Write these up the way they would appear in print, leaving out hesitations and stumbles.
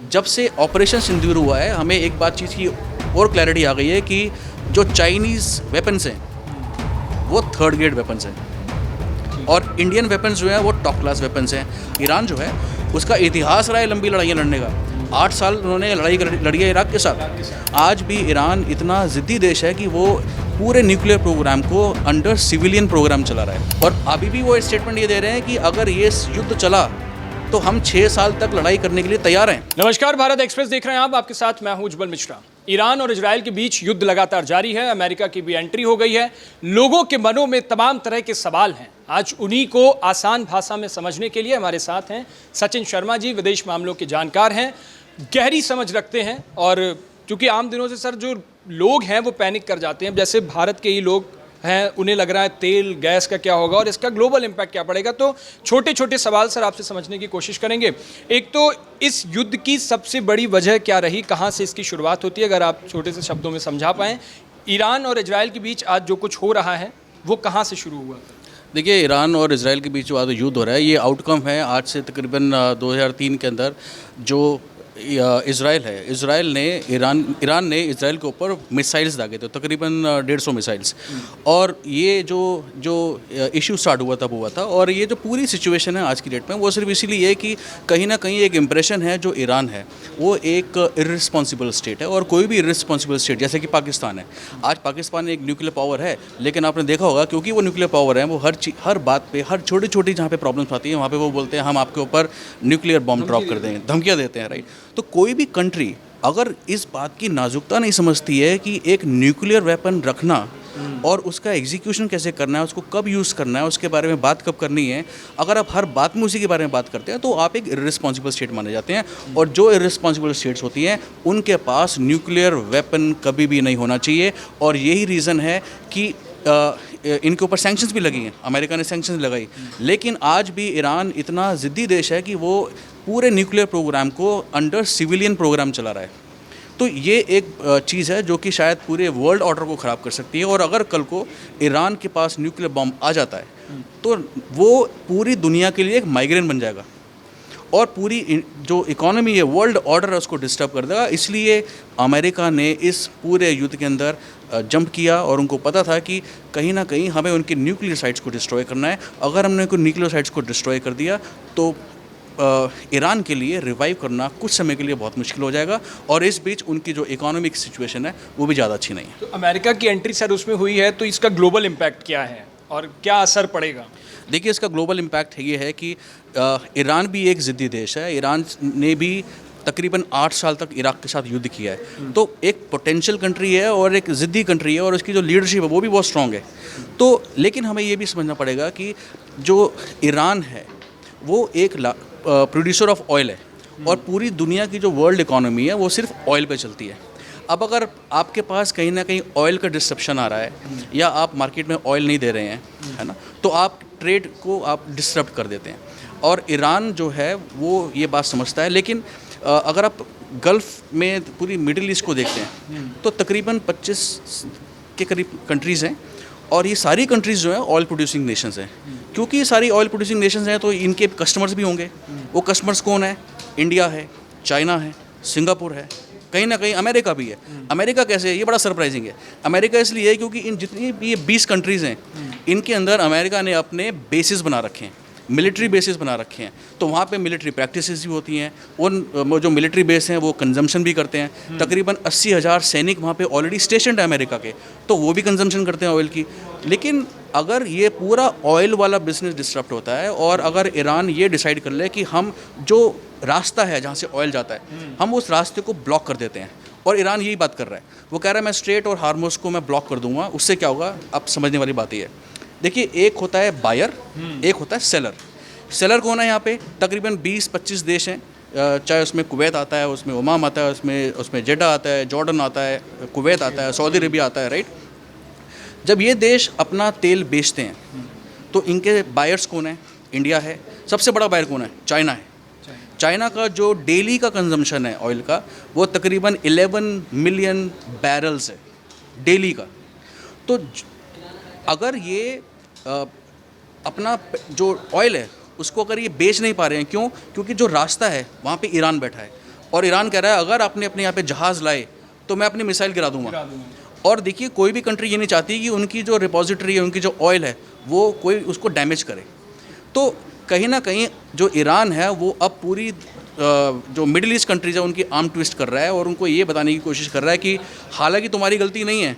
जब से ऑपरेशन सिंदूर हुआ है हमें एक बात चीज़ की और क्लैरिटी आ गई है कि जो चाइनीज़ वेपन्स हैं वो थर्ड ग्रेड वेपन्स हैं और इंडियन वेपन्स जो हैं वो टॉप क्लास वेपन्स हैं। ईरान जो है उसका इतिहास रहा है लंबी लड़ाइयाँ लड़ने का। 8 साल उन्होंने लड़ी है इराक के साथ। आज भी ईरान इतना ज़िद्दी देश है कि वो पूरे न्यूक्लियर प्रोग्राम को अंडर सिविलियन प्रोग्राम चला रहा है और अभी भी वो स्टेटमेंट ये दे रहे हैं कि अगर ये युद्ध चला तो हम 6 साल तक लड़ाई करने के लिए तैयार हैं। नमस्कार, भारत एक्सप्रेस देख रहे हैं आप, आपके साथ मैं हूं उज्जवल मिश्रा। ईरान और इजराइल के बीच युद्ध लगातार जारी है। अमेरिका की भी एंट्री हो गई है। लोगों के मनों में तमाम तरह के सवाल हैं। आज उन्हीं को आसान भाषा में समझने के लिए हमारे साथ हैं सचिन शर्मा जी, विदेश मामलों के जानकार हैं, गहरी समझ रखते हैं। और क्योंकि आम दिनों से सर जो लोग हैं वो पैनिक कर जाते हैं, जैसे भारत के ही लोग हैं, उन्हें लग रहा है तेल गैस का क्या होगा और इसका ग्लोबल इम्पैक्ट क्या पड़ेगा। तो छोटे छोटे सवाल सर आपसे समझने की कोशिश करेंगे। एक तो इस युद्ध की सबसे बड़ी वजह क्या रही, कहाँ से इसकी शुरुआत होती है, अगर आप छोटे से शब्दों में समझा पाएँ। ईरान और इजराइल के बीच आज जो कुछ हो रहा है वो कहाँ से शुरू हुआ? देखिए, ईरान और इजराइल के बीच जो आज युद्ध हो रहा है ये आउटकम है आज से तकरीबन 2003 के अंदर जो इजराइल है, ईरान ने इजराइल के ऊपर मिसाइल्स दागे थे, तकरीबन 150 मिसाइल्स। और ये जो इशू स्टार्ट हुआ तब हुआ था। और ये जो पूरी सिचुएशन है आज की डेट में वो सिर्फ इसीलिए है कि कहीं ना कहीं एक इम्प्रेशन है जो ईरान है वो एक इर्रिस्पॉन्सिबल स्टेट है। और कोई भी इर्रिस्पॉन्सिबल स्टेट जैसे कि पाकिस्तान है, आज पाकिस्तान एक न्यूक्लियर पावर है, लेकिन आपने देखा होगा क्योंकि वो न्यूक्लियर पावर है वो हर बात पे, हर छोटी छोटी जहाँ पे प्रॉब्लम्स आती है वहाँ पे वो बोलते हैं हम आपके ऊपर न्यूक्लियर बॉम्ब ड्रॉप कर देंगे, धमकियाँ देते हैं, राइट। तो कोई भी कंट्री अगर इस बात की नाजुकता नहीं समझती है कि एक न्यूक्लियर वेपन रखना और उसका एग्जीक्यूशन कैसे करना है, उसको कब यूज़ करना है, उसके बारे में बात कब करनी है, अगर आप हर बात में उसी के बारे में बात करते हैं तो आप एक इर्रिस्पॉन्सिबल स्टेट माने जाते हैं। और जो इर्रिस्पॉन्सिबल स्टेट्स होती हैं उनके पास न्यूक्लियर वेपन कभी भी नहीं होना चाहिए। और यही रीज़न है कि इनके ऊपर सैंक्शंस भी लगी हैं, अमेरिका ने सैंक्शंस लगाई। लेकिन आज भी ईरान इतना ज़िद्दी देश है कि वो पूरे न्यूक्लियर प्रोग्राम को अंडर सिविलियन प्रोग्राम चला रहा है। तो ये एक चीज़ है जो कि शायद पूरे वर्ल्ड ऑर्डर को ख़राब कर सकती है। और अगर कल को ईरान के पास न्यूक्लियर बॉम्ब आ जाता है तो वो पूरी दुनिया के लिए एक माइग्रेन बन जाएगा और पूरी जो इकोनॉमी है, वर्ल्ड ऑर्डर है, उसको डिस्टर्ब कर देगा। इसलिए अमेरिका ने इस पूरे युद्ध के अंदर जंप किया और उनको पता था कि कहीं ना कहीं हमें उनके न्यूक्लियर साइट्स को डिस्ट्रॉय करना है। अगर हमने उनको न्यूक्लियर साइट्स को डिस्ट्रॉय कर दिया तो ईरान के लिए रिवाइव करना कुछ समय के लिए बहुत मुश्किल हो जाएगा। और इस बीच उनकी जो इकोनॉमिक सिचुएशन है वो भी ज़्यादा अच्छी नहीं है। तो अमेरिका की एंट्री सर उसमें हुई है, तो इसका ग्लोबल इम्पैक्ट क्या है और क्या असर पड़ेगा? देखिए, इसका ग्लोबल इम्पैक्ट ये है कि ईरान भी एक ज़िद्दी देश है। ईरान ने भी तकरीबन 8 साल तक इराक के साथ युद्ध किया है। तो एक पोटेंशियल कंट्री है और एक ज़िद्दी कंट्री है और उसकी जो लीडरशिप है वो भी बहुत स्ट्रॉन्ग है। तो लेकिन हमें ये भी समझना पड़ेगा कि जो ईरान है वो एक प्रोड्यूसर ऑफ ऑयल है और पूरी दुनिया की जो वर्ल्ड इकोनॉमी है वो सिर्फ ऑयल पे चलती है। अब अगर आपके पास कहीं ना कहीं ऑयल का डिस्ट्रप्शन आ रहा है या आप मार्केट में ऑयल नहीं दे रहे हैं, है ना, तो आप ट्रेड को आप डिस्टर्ब कर देते हैं। और ईरान जो है वो ये बात समझता है। लेकिन अगर आप गल्फ़ में पूरी मिडिल ईस्ट को देखते हैं तो तकरीबन 25 के करीब कंट्रीज़ हैं और ये सारी कंट्रीज़ जो हैं ऑयल प्रोड्यूसिंग नेशंस हैं। क्योंकि ये सारी ऑयल प्रोड्यूसिंग नेशंस हैं तो इनके कस्टमर्स भी होंगे। वो कस्टमर्स कौन है? इंडिया है, चाइना है, सिंगापुर है, कहीं ना कहीं अमेरिका भी है। अमेरिका कैसे है? ये बड़ा सरप्राइजिंग है। अमेरिका इसलिए है क्योंकि इन जितनी भी ये 20 कंट्रीज़ हैं इनके अंदर अमेरिका ने अपने बेसिस बना रखे हैं, मिलिट्री बेसिस बना रखे हैं। तो वहाँ पे मिलिट्री प्रैक्टिसेस भी होती हैं। उन जो मिलिट्री बेस हैं वो कंजम्पशन भी करते हैं। तकरीबन 80,000 सैनिक वहाँ पे ऑलरेडी स्टेशनड है अमेरिका के, तो वो भी कंजम्पशन करते हैं ऑयल की। लेकिन अगर ये पूरा ऑयल वाला बिजनेस डिस्टर्ब होता है और अगर ईरान ये डिसाइड कर ले कि हम जो रास्ता है जहाँ से ऑयल जाता है हम उस रास्ते को ब्लॉक कर देते हैं, और ईरान यही बात कर रहा है। वो कह रहा है मैं स्ट्रेट और हार्मोस को मैं ब्लॉक कर दूंगा, उससे क्या होगा आप समझने वाली बात ही है। देखिए, एक होता है बायर, एक होता है सेलर। सेलर कौन है यहाँ पे? तकरीबन 20-25 देश हैं, चाहे उसमें कुवैत आता है, उसमें ओमान आता है, उसमें जेडा आता है, जॉर्डन आता है, कुवैत आता है, सऊदी अरेबिया आता है, राइट। जब ये देश अपना तेल बेचते हैं तो इनके बायर्स कौन है? इंडिया है। सबसे बड़ा बायर कौन है? चाइना है। चाइना का जो डेली का कंजम्पशन है ऑयल का वो तकरीबन 11 मिलियन बैरल्स है डेली का। तो अगर ये अपना जो ऑयल है उसको अगर ये बेच नहीं पा रहे हैं, क्यों? क्योंकि जो रास्ता है वहाँ पे ईरान बैठा है और ईरान कह रहा है अगर आपने अपने यहाँ पे जहाज़ लाए तो मैं अपनी मिसाइल गिरा दूंगा। और देखिए कोई भी कंट्री ये नहीं चाहती कि उनकी जो रिपोजिटरी है, उनकी जो ऑयल है, वो कोई उसको डैमेज करे। तो कहीं ना कहीं जो ईरान है वो अब पूरी जो मिडिल ईस्ट कंट्रीज है उनकी आर्म ट्विस्ट कर रहा है और उनको ये बताने की कोशिश कर रहा है कि हालांकि तुम्हारी गलती नहीं है,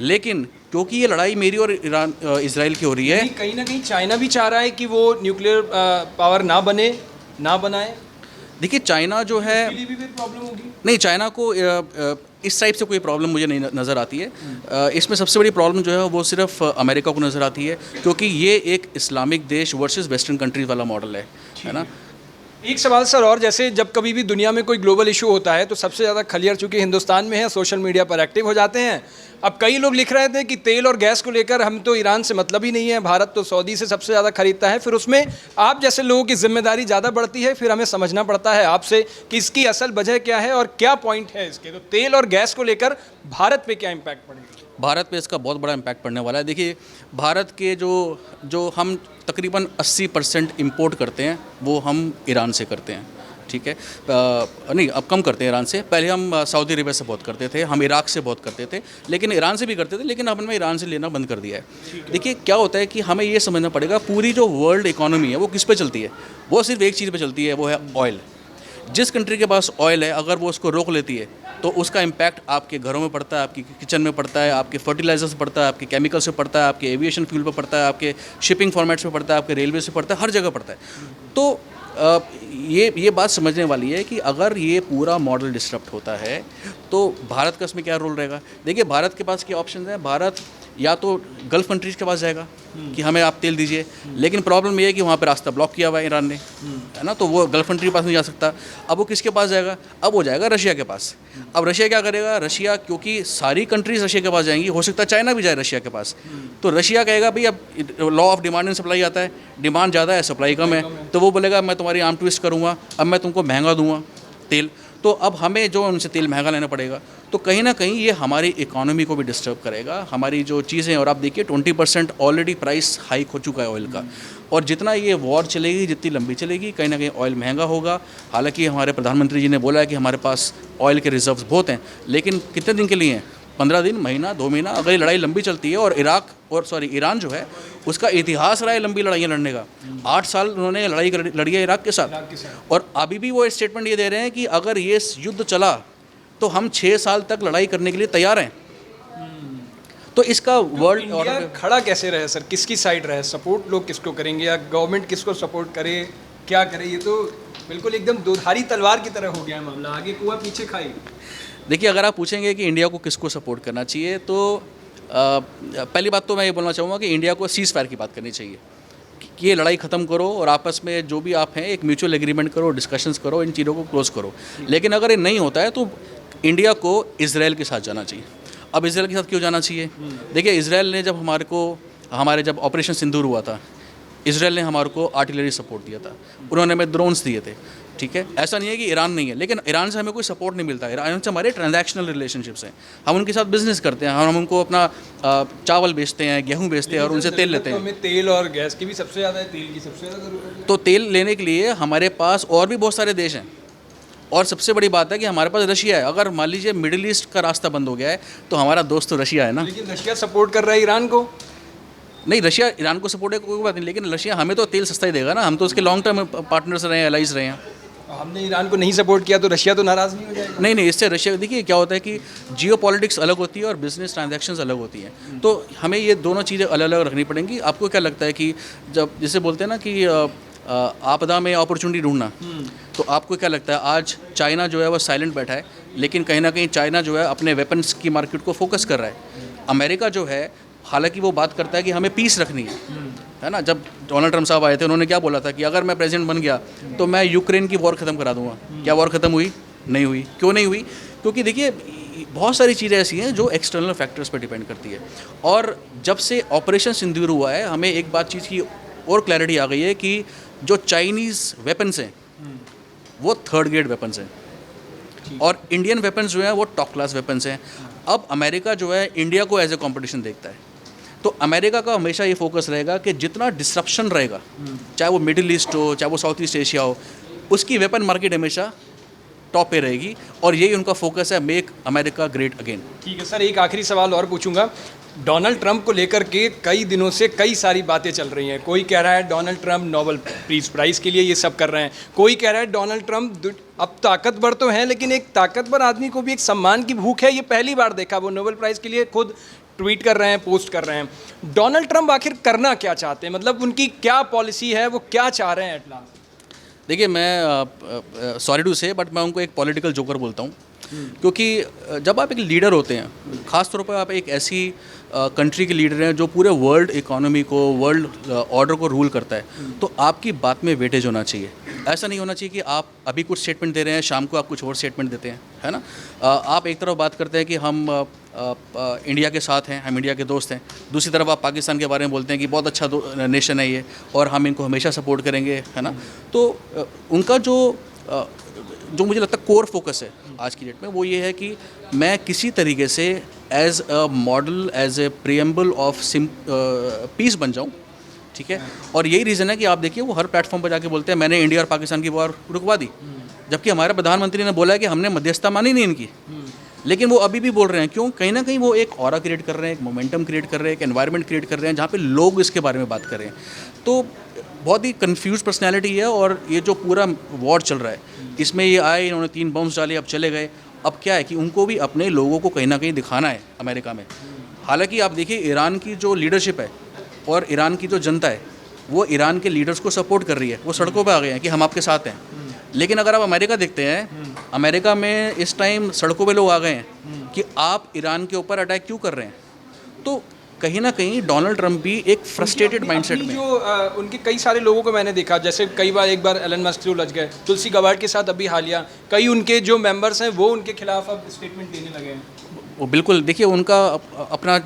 लेकिन क्योंकि ये लड़ाई मेरी और ईरान इसराइल की हो रही है। कहीं ना कहीं चाइना भी चाह रहा है कि वो न्यूक्लियर पावर ना बनाए। देखिए चाइना जो है, इसके लिए भी प्रॉब्लम होगी? नहीं, चाइना को इस टाइप से कोई प्रॉब्लम मुझे नहीं नज़र आती है। इसमें सबसे बड़ी प्रॉब्लम जो है वो सिर्फ अमेरिका को नज़र आती है, क्योंकि ये एक इस्लामिक देश वर्सेस वेस्टर्न कंट्रीज वाला मॉडल है ना। एक सवाल सर, और जैसे जब कभी भी दुनिया में कोई ग्लोबल इशू होता है तो सबसे ज़्यादा खलियर चूंकि हिंदुस्तान में है, सोशल मीडिया पर एक्टिव हो जाते हैं। अब कई लोग लिख रहे थे कि तेल और गैस को लेकर हम तो ईरान से मतलब ही नहीं है, भारत तो सऊदी से सबसे ज़्यादा खरीदता है। फिर उसमें आप जैसे लोगों की जिम्मेदारी ज़्यादा बढ़ती है, फिर हमें समझना पड़ता है आपसे कि इसकी असल वजह क्या है और क्या पॉइंट है इसके। तो तेल और गैस को लेकर भारत पे क्या इम्पैक्ट पड़ेगा? भारत पे इसका बहुत बड़ा इम्पैक्ट पड़ने वाला है। देखिए भारत के जो हम तकरीबन 80% इम्पोर्ट करते हैं वो हम ईरान से करते हैं, ठीक है। नहीं, अब कम करते हैं ईरान से। पहले हम सऊदी अरेबिया से बहुत करते थे, हम इराक से बहुत करते थे, लेकिन ईरान से भी करते थे, लेकिन अब हमने ईरान से लेना बंद कर दिया है। देखिए क्या होता है कि हमें ये समझना पड़ेगा पूरी जो वर्ल्ड इकोनॉमी है वो किस पे चलती है। वो सिर्फ एक चीज़ पे चलती है, वो है ऑयल। जिस कंट्री के पास ऑयल है अगर वो उसको रोक लेती है तो उसका इम्पैक्ट आपके घरों में पड़ता है, आपकी किचन में पड़ता है, आपके फर्टिलाइजर्स पे पड़ता है, आपके केमिकल्स पे पड़ता है, आपके एविएशन फ्यूल पे पड़ता है, आपके शिपिंग फॉर्मेट्स पे पड़ता है, आपके रेलवे से पड़ता है, हर जगह पड़ता है। तो ये बात समझने वाली है कि अगर ये पूरा मॉडल डिस्टर्ब होता है तो भारत का इसमें क्या रोल रहेगा। देखिए भारत के पास क्या ऑप्शन है। भारत या तो गल्फ़ कंट्रीज़ के पास जाएगा कि हमें आप तेल दीजिए, लेकिन प्रॉब्लम ये है कि वहाँ पे रास्ता ब्लॉक किया हुआ है ईरान ने, है ना, तो वो गल्फ़ कंट्री के पास नहीं जा सकता। अब वो किसके पास जाएगा? अब वो जाएगा रशिया के पास। अब रशिया क्या करेगा? रशिया, क्योंकि सारी कंट्रीज़ रशिया के पास जाएंगी, हो सकता है चाइना भी जाए रशिया के पास, तो रशिया कहेगा भाई अब law of demand and supply आता है, डिमांड ज़्यादा है सप्लाई कम है, तो वो बोलेगा मैं तुम्हारी आर्म ट्विस्ट करूँगा, अब मैं तुमको महंगा दूंगा तेल। तो अब हमें जो उनसे तेल महंगा लेना पड़ेगा, तो कहीं ना कहीं ये हमारी इकोनॉमी को भी डिस्टर्ब करेगा, हमारी जो चीज़ें। और आप देखिए 20% ऑलरेडी प्राइस हाइक हो चुका है ऑयल का, और जितना ये वॉर चलेगी, जितनी लंबी चलेगी, कहीं ना कहीं ऑयल महंगा होगा। हालांकि हमारे प्रधानमंत्री जी ने बोला है कि हमारे पास ऑयल के रिजर्व्स बहुत हैं, लेकिन कितने दिन के लिए हैं? 15 दिन, महीना, 2 महीना। अगर ये लड़ाई लंबी चलती है, और ईरान जो है उसका इतिहास रहा है लंबी लड़ाइयाँ लड़ने का। 8 साल उन्होंने लड़ाई लड़ी है इराक के साथ, और अभी भी वो स्टेटमेंट ये दे रहे हैं कि अगर ये युद्ध चला तो हम 6 साल तक लड़ाई करने के लिए तैयार हैं। तो इसका वर्ल्ड इंडिया खड़ा कैसे रहे सर? किसकी साइड रहे? सपोर्ट लोग किसको करेंगे या गवर्नमेंट किसको सपोर्ट करे, क्या करे? ये तो बिल्कुल एकदम दोधारी तलवार की तरह हो गया है मामला, आगे कुआं पीछे खाई। देखिए अगर आप पूछेंगे कि इंडिया को किसको सपोर्ट करना चाहिए, तो पहली बात तो मैं ये बोलना चाहूँगा कि इंडिया को सीज़ फायर की बात करनी चाहिए कि ये लड़ाई ख़त्म करो और आपस में जो भी आप हैं एक म्यूचुअल एग्रीमेंट करो, डिस्कशंस करो, इन चीज़ों को क्लोज़ करो। लेकिन अगर ये नहीं होता है तो इंडिया को इजराइल के साथ जाना चाहिए। अब इजराइल के साथ क्यों जाना चाहिए? देखिए इजराइल ने जब हमारे जब ऑपरेशन सिंदूर हुआ था, इजराइल ने हमारे को आर्टिलरी सपोर्ट दिया था, उन्होंने हमें ड्रोन्स दिए थे, ठीक है। ऐसा नहीं है कि ईरान नहीं है, लेकिन ईरान से हमें कोई सपोर्ट नहीं मिलता। ईरान से हमारे ट्रांजैक्शनल रिलेशनशिप्स हैं, हम उनके साथ बिजनेस करते हैं, हम उनको अपना चावल बेचते हैं, गेहूं बेचते हैं और उनसे तेल लेते हैं। हमें तेल और गैस की भी सबसे ज़्यादा है, तेल की सबसे ज़्यादा ज़रूरत है। तो तेल लेने के लिए हमारे पास और भी बहुत सारे देश हैं, और सबसे बड़ी बात है कि हमारे पास रशिया है। अगर मान लीजिए मिडिल ईस्ट का रास्ता बंद हो गया है तो हमारा दोस्त तो रशिया है ना। लेकिन रशिया सपोर्ट कर रहा है ईरान को। नहीं, रशिया ईरान को सपोर्ट है कोई बात नहीं, लेकिन रशिया हमें तो तेल सस्ता ही देगा ना, हम तो उसके लॉन्ग टर्म पार्टनर्स रहे हैं, एलाइज रहे हैं। हमने ईरान को नहीं सपोर्ट किया तो रशिया तो नाराज़ नहीं हो जाएगा? नहीं, इससे रशिया, देखिए क्या होता है कि जियो पॉलिटिक्स अलग होती है और बिजनेस ट्रांजैक्शंस अलग होती हैं, तो हमें ये दोनों चीज़ें अलग अलग रखनी पड़ेंगी। आपको क्या लगता है कि जब जिसे बोलते हैं ना कि आपदा में अपॉर्चुनिटी ढूंढना, तो आपको क्या लगता है आज चाइना जो है वो साइलेंट बैठा है, लेकिन कहीं ना कहीं चाइना जो है अपने वेपन्स की मार्केट को फोकस कर रहा है। अमेरिका जो है हालांकि वो बात करता है कि हमें पीस रखनी है ना। जब डोनाल्ड ट्रम्प साहब आए थे उन्होंने क्या बोला था कि अगर मैं प्रेसिडेंट बन गया तो मैं यूक्रेन की वॉर ख़त्म करा दूंगा। क्या वॉर ख़त्म हुई? नहीं हुई। क्यों नहीं हुई? क्योंकि देखिए बहुत सारी चीज़ें ऐसी हैं जो एक्सटर्नल फैक्टर्स पर डिपेंड करती है। और जब से ऑपरेशन सिंदूर हुआ है हमें एक बात चीज़ की और क्लैरिटी आ गई है कि जो चाइनीज़ वेपन्स हैं वो थर्ड ग्रेड वेपन्स हैं और इंडियन वेपन्स जो हैं वो टॉप क्लास वेपन्स हैं। अब अमेरिका जो है इंडिया को एज ए कॉम्पिटिशन देखता है, तो अमेरिका का हमेशा ये फोकस रहेगा कि जितना डिस्रप्शन रहेगा, चाहे वो मिडिल ईस्ट हो, चाहे वो साउथ ईस्ट एशिया हो, उसकी वेपन मार्केट हमेशा टॉप पे रहेगी और यही उनका फोकस है, मेक अमेरिका ग्रेट अगेन। ठीक है सर, एक आखिरी सवाल और पूछूंगा। डोनाल्ड ट्रंप को लेकर के कई दिनों से कई सारी बातें चल रही हैं। कोई कह रहा है Donald Trump Nobel peace prize के लिए ये सब कर रहे हैं, कोई कह रहा है डोनाल्ड ट्रंप अब ताकतवर तो हैं लेकिन एक ताकतवर आदमी को भी एक सम्मान की भूख है, ये पहली बार देखा। वो नोबेल प्राइज़ के लिए खुद ट्वीट कर रहे हैं, पोस्ट कर रहे हैं। डोनाल्ड ट्रंप आखिर करना क्या चाहते हैं, मतलब उनकी क्या पॉलिसी है, वो क्या चाह रहे हैं एट लास्ट? देखिए, मैं सॉरी टू से बट मैं उनको एक पॉलिटिकल जोकर बोलता हूँ, क्योंकि जब आप एक लीडर होते हैं, ख़ास तौर पर आप एक ऐसी कंट्री के लीडर हैं जो पूरे वर्ल्ड इकोनॉमी को, वर्ल्ड ऑर्डर को रूल करता है, तो आपकी बात में वेटेज होना चाहिए। ऐसा नहीं होना चाहिए कि आप अभी कुछ स्टेटमेंट दे रहे हैं, शाम को आप कुछ और स्टेटमेंट देते हैं, है ना। आप एक तरफ बात करते हैं कि हम इंडिया के साथ हैं, हम इंडिया के दोस्त हैं, दूसरी तरफ आप पाकिस्तान के बारे में बोलते हैं कि बहुत अच्छा नेशन है ये और हम इनको हमेशा सपोर्ट करेंगे, है ना। तो उनका जो मुझे लगता है कोर फोकस है आज की डेट में, वो ये है कि मैं किसी तरीके से as a model, as a preamble of peace बन जाऊँ, ठीक है। और यही रीज़न है कि आप देखिए वो हर प्लेटफॉर्म पर जाके बोलते हैं मैंने इंडिया और पाकिस्तान की वॉर रुकवा दी, जबकि हमारे प्रधानमंत्री ने बोला है कि हमने मध्यस्थता मानी नहीं इनकी, लेकिन वो अभी भी बोल रहे हैं। क्यों? कहीं ना कहीं वो एक ऑरा क्रिएट कर रहे हैं, एक मोमेंटम क्रिएट कर रहे हैं, एक एनवायरनमेंट क्रिएट कर रहे हैं जहाँ पे लोग इसके बारे में बात कर रहे हैं। तो बहुत ही कंफ्यूज पर्सनैलिटी है और ये जो पूरा वॉर चल रहा है इसमें ये आए, इन्होंने 3 बम्स डाले, अब चले गए। अब क्या है कि उनको भी अपने लोगों को कहीं ना कहीं दिखाना है अमेरिका में। हालांकि आप देखिए ईरान की जो लीडरशिप है और ईरान की जो जनता है वो ईरान के लीडर्स को सपोर्ट कर रही है, वो सड़कों पे आ गए हैं कि हम आपके साथ हैं। लेकिन अगर आप अमेरिका देखते हैं, अमेरिका में इस टाइम सड़कों पे लोग आ गए हैं कि आप ईरान के ऊपर अटैक क्यों कर रहे हैं। तो कहीं ना कहीं डोनाल्ड ट्रंप भी एक फ्रस्ट्रेटेड माइंडसेट में, जो उनके कई सारे लोगों को मैंने देखा, जैसे एक बार एलन मस्क से उलझ गए, तुलसी गबार्ड के साथ अभी हालिया कई उनके जो मेंबर्स हैं वो उनके खिलाफ अब स्टेटमेंट देने लगे हैं। वो बिल्कुल, देखिए उनका अपना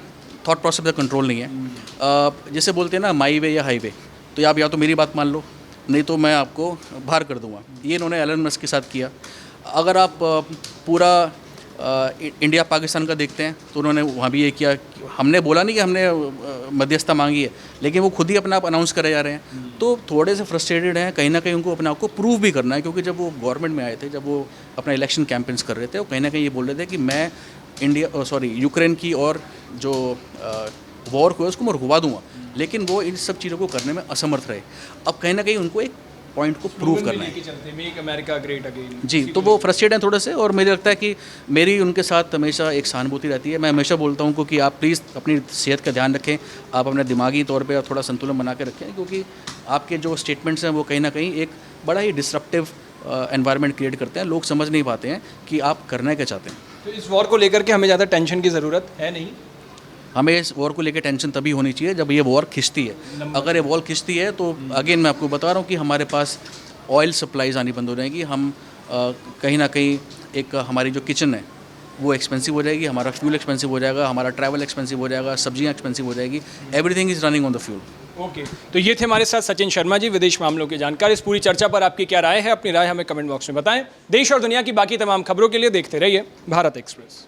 थॉट प्रोसेस का कंट्रोल नहीं है। जैसे बोलते हैं ना माई वे या हाईवे, तो आप या तो मेरी बात मान लो, नहीं तो मैं आपको बाहर कर दूंगा। ये इन्होंने एलन मस्क के साथ किया। अगर आप पूरा इंडिया पाकिस्तान का देखते हैं तो उन्होंने वहाँ भी ये किया। हमने बोला नहीं कि हमने मध्यस्थता मांगी है, लेकिन वो खुद ही अपना आप अनाउंस करे जा रहे हैं। तो थोड़े से फ्रस्ट्रेटेड हैं, कहीं ना कहीं उनको अपने आप को प्रूव भी करना है, क्योंकि जब वो गवर्नमेंट में आए थे, जब वो अपना इलेक्शन कैंपेन्स कर रहे थे, वो कहीं ना कहीं ये बोल रहे थे कि मैं यूक्रेन की और जो वॉर को है उसको मैं रुकवा दूंगा, लेकिन वो इन सब चीज़ों को करने में असमर्थ रहे। अब कहीं ना कहीं उनको एक पॉइंट को प्रूव करना है। Make America great again. जी, तो वो फ्रस्ट्रेट हैं थोड़े से, और मुझे लगता है कि मेरी उनके साथ हमेशा एक सहानुभूति रहती है। मैं हमेशा बोलता हूँ कि आप प्लीज़ अपनी सेहत का ध्यान रखें, आप अपने दिमागी तौर पे थोड़ा संतुलन बना के रखें, क्योंकि आपके जो स्टेटमेंट्स हैं वो कहीं ना कहीं एक बड़ा ही डिसरप्टिव एनवायरनमेंट क्रिएट करते हैं। लोग समझ नहीं पाते हैं कि आप करना क्या चाहते हैं। तो इस वॉर को लेकर के हमें ज़्यादा टेंशन की ज़रूरत है नहीं। हमें इस वॉर को लेकर टेंशन तभी होनी चाहिए जब ये वॉर खिंचती है। अगर ये वॉर खिंचती है तो अगेन मैं आपको बता रहा हूँ कि हमारे पास ऑयल सप्लाईज आनी बंद हो जाएगी। हम कहीं ना कहीं एक हमारी जो किचन है वो एक्सपेंसिव हो जाएगी, हमारा फ्यूल एक्सपेंसिव हो जाएगा, हमारा ट्रैवल एक्सपेंसिव हो जाएगा, सब्जियां एक्सपेंसिव हो जाएगी। Everything is running on the fuel. Okay, तो ये थे हमारे साथ सचिन शर्मा जी, विदेश मामलों के जानकार। इस पूरी चर्चा पर आपकी क्या राय है? अपनी राय हमें कमेंट बॉक्स में बताएं। देश और दुनिया की बाकी तमाम खबरों के लिए देखते रहिए भारत एक्सप्रेस।